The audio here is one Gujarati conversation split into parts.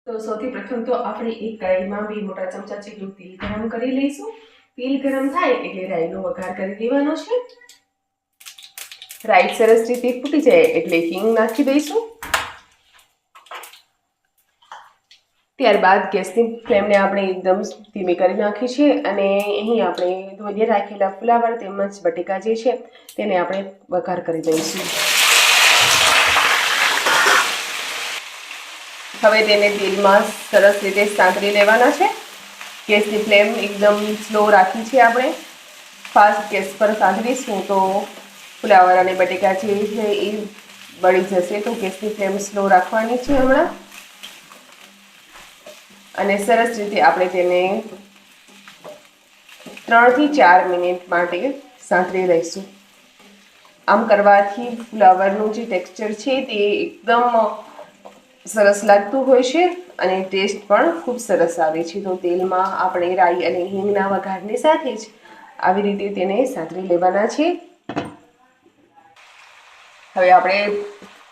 તો સૌથી પ્રથમ તો આપણે એક કઢાઈમાં 2 મોટા ચમચા જેટલું તેલ ગરમ કરી લઈશું। તેલ ગરમ થાય એટલે રાઈનો વઘાર કરી દેવાનો છે। રાઈ સરસ રીતે ફૂટી જાય એટલે હિંગ નાખી દઈશું। ત્યારબાદ ગેસની ફ્લેમને આપણે એકદમ ધીમી કરી નાખી છે અને અહીં આપણે ધોઈને રાખેલા ફુલાવર તેમજ બટેકા જે છે તેને આપણે વઘાર કરી દઈશું। હવે તેને તેલમાં સરસ રીતે સાંતળી લેવાના છે। ગેસની ફ્લેમ એકદમ સ્લો રાખી છે આપણે। ફાસ્ટ ગેસ પર સાંતળીશું તો ફુલાવર અને બટેકા જે છે એ બળી જશે, તો ગેસની ફ્લેમ સ્લો રાખવાની છે હમણાં। અને સરસ રીતે આપણે તેને 3 થી 4 મિનિટ માટે સાંતળી લઈશું। આમ કરવાથી ફુલાવરનું જે ટેક્સચર છે તે એકદમ સરસ લાગતું હોય છે અને ટેસ્ટ પણ ખૂબ સરસ આવે છે। તો તેલમાં આપણે રાઈ અને હિંગના વઘારની સાથે જ આવી રીતે તેને સાંતળી લેવાના છે। હવે આપણે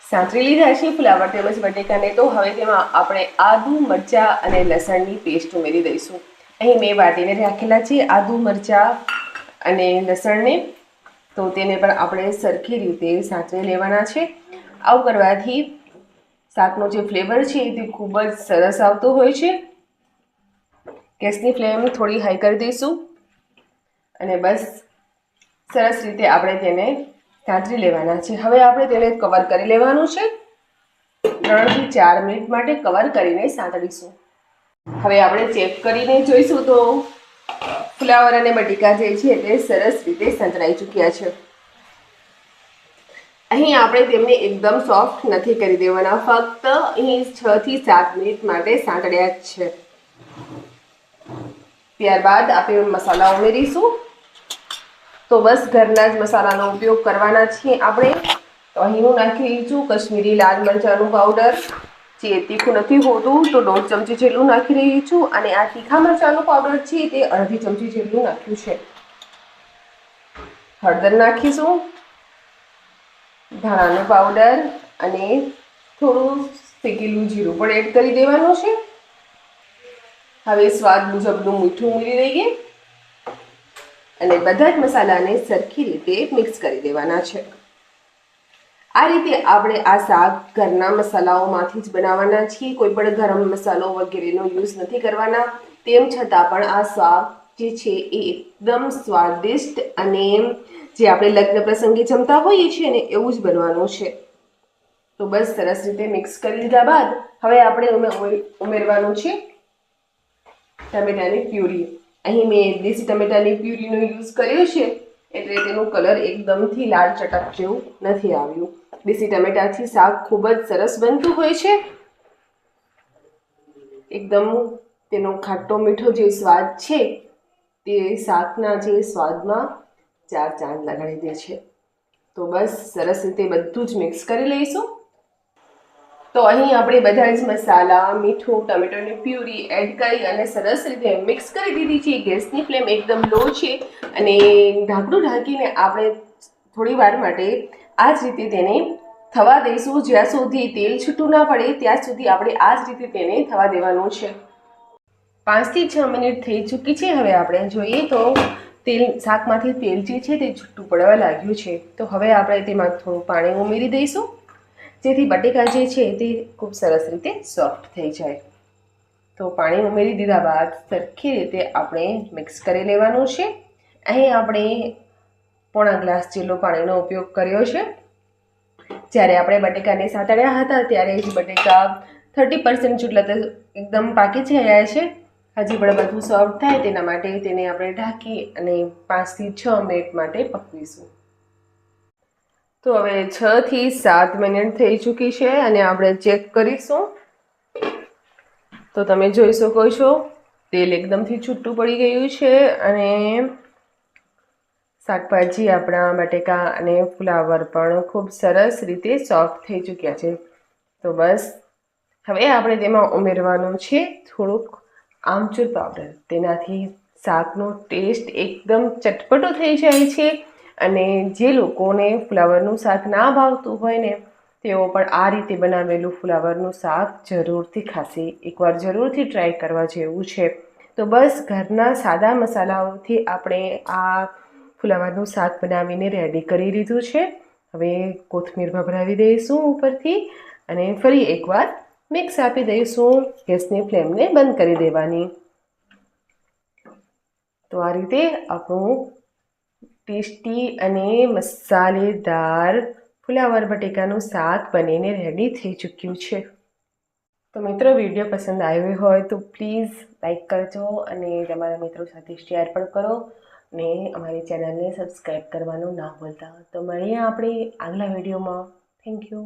સાંતળી લીધા છે ફુલાવર તેમજ બટેકાને, તો હવે તેમાં આપણે આદુ, મરચાં અને લસણની પેસ્ટ ઉમેરી દઈશું। અહીં મેં વાટીને રાખેલા છે આદુ, મરચાં અને લસણને, તો તેને પણ આપણે સરખી રીતે સાંતળી લેવાના છે। આવું કરવાથી શાકનો જે ફ્લેવર છે તે ખૂબ જ સરસ આવતો હોય છે। ગેસની ફ્લેમ થોડી હાઈ કરી દઈશું અને બસ સરસ રીતે આપણે તેને સાંતળી લેવાના છે। હવે આપણે તેને કવર કરી લેવાનું છે। 3 થી 4 મિનિટ માટે કવર કરીને સાંતળીશું। હવે આપણે ચેક કરીને જોઈશું તો ફુલાવર અને બટેકા જે છે તે સરસ રીતે સંતળાઈ ચૂક્યા છે। અહીં આપણે તેમને એકદમ સોફ્ટ નથી કરી દેવાના, ફક્ત અહીં 6 થી 7 મિનિટ માટે સાંતળ્યા જ છે। ત્યારબાદ આપણે મસાલા ઉમેરીશું। તો બસ ઘરના જ મસાલાનો ઉપયોગ કરવાના છીએ આપણે। તો અહીં હું નાખી રહી છું કશ્મીરી લાલ મરચાંનું પાવડર, જે તીખું નથી હોતું તો 1.5 ચમચી જેટલું નાખી રહી છું, અને આ તીખા મરચાંનું પાવડર છે તે અડધી ચમચી જેટલું નાખ્યું છે। હળદર નાખીશું, ધાણાનો પાવડર અને થોડું શેકેલું જીરું પણ એડ કરી દેવાનું છે। હવે સ્વાદ મુજબનું મીઠું ઉમેરી દઈએ અને બધા જ મસાલાને સરખી રીતે મિક્સ કરી દેવાના છે। આ રીતે આપણે આ શાક ઘરના મસાલાઓમાંથી જ બનાવવાના છીએ, કોઈ પણ ગરમ મસાલો વગેરેનો યુઝ નથી કરવાના। તેમ છતાં પણ આ શાક જે છે એ એકદમ સ્વાદિષ્ટ અને જે આપણે લગ્ન પ્રસંગે જમતા હોઈએ છીએ ને એવું જ બનવાનું છે। તો બસ સરસ રીતે મિક્સ કરી લીધા બાદ હવે આપણે ઉમેરવાનું છે ટમેટાની પ્યુરી। અહીં મેં દેશી ટમેટાની પ્યુરીનો યુઝ કર્યો છે એટલે તેનું કલર એકદમથી લાલ ચટક જેવું નથી આવ્યું। દેશી ટમેટાથી શાક ખૂબ જ સરસ બનતું હોય છે। એકદમ તેનો ખાટો મીઠો જે સ્વાદ છે તે શાકના જે સ્વાદમાં 4 ચાંદ લગાડી દે છે। તો બસ સરસ રીતે બધું જ મિક્સ કરી લઈશું। તો અહીં આપણે બધા જ મસાલા, મીઠું, ટમેટાની પ્યુરી એડ કરી અને સરસ રીતે મિક્સ કરી દીધી છે। ગેસની ફ્લેમ એકદમ લો છે અને ઢાંકણું ઢાંકીને આપણે થોડી વાર માટે આ જ રીતે તેને થવા દઈશું। જ્યાં સુધી તેલ છૂટું ના પડે ત્યાં સુધી આપણે આ જ રીતે તેને થવા દેવાનું છે। 5 થી 6 મિનિટ થઈ ચૂકી છે। હવે આપણે જોઈએ તો શાકમાંથી તેલ જે છે તે છૂટું પડવા લાગ્યું છે। તો હવે આપણે તેમાં થોડું પાણી ઉમેરી દઈશું, જેથી બટેકા જે છે તે ખૂબ સરસ રીતે સોફ્ટ થઈ જાય। તો પાણી ઉમેરી દીધા બાદ સરખી રીતે આપણે મિક્સ કરી લેવાનું છે। અહીં આપણે પોણા ગ્લાસ જેટલો પાણીનો ઉપયોગ કર્યો છે। જ્યારે આપણે બટેકાને સાંતળ્યા હતા ત્યારે જ બટેકા 30% જેટલા તો એકદમ પાકી ગયા છે। હજી પણ બધું સોફ્ટ થાય તેના માટે તેને આપણે ઢાંકી અને 5 થી 6 મિનિટ માટે પકવીશું। તો હવે 6 થી 7 મિનિટ થઈ ચૂકી છે અને આપણે ચેક કરીશું તો તમે જોઈ શકો છો તેલ એકદમથી છૂટું પડી ગયું છે અને શાકભાજી આપણા બટેકા અને ફુલાવર પણ ખૂબ સરસ રીતે સોફ્ટ થઈ ચૂક્યા છે। તો બસ હવે આપણે તેમાં ઉમેરવાનું છે થોડુંક આમચૂર પાવડર। તેનાથી શાકનો ટેસ્ટ એકદમ ચટપટો થઈ જાય છે અને જે લોકોને ફુલાવરનું શાક ના ભાવતું હોય ને તેઓ પણ આ રીતે બનાવેલું ફુલાવરનું શાક જરૂરથી ખાશે. એકવાર જરૂરથી ટ્રાય કરવા જેવું છે. તો બસ ઘરના સાદા મસાલાઓથી આપણે આ ફુલાવરનું શાક બનાવીને રેડી કરી લીધું છે. હવે કોથમીર ભભરાવી દઈશું ઉપરથી અને ફરી એકવાર મિક્સ આપી દઈશું. ગેસની ફ્લેમને બંધ કરી દેવાની. તો આ રીતે આપણું ટેસ્ટી અને મસાલેદાર ફુલાવર બટેકાનું શાક બનીને રેડી થઈ ચૂક્યું છે. તો મિત્રો, વિડીયો પસંદ આવ્યો હોય તો પ્લીઝ લાઈક કરજો અને તમારા મિત્રો સાથે શેર પણ કરો અને અમારી ચેનલને સબસ્ક્રાઈબ કરવાનું ના ભૂલતા. તો મળીએ આપણે આગલા વિડીયોમાં. Thank you.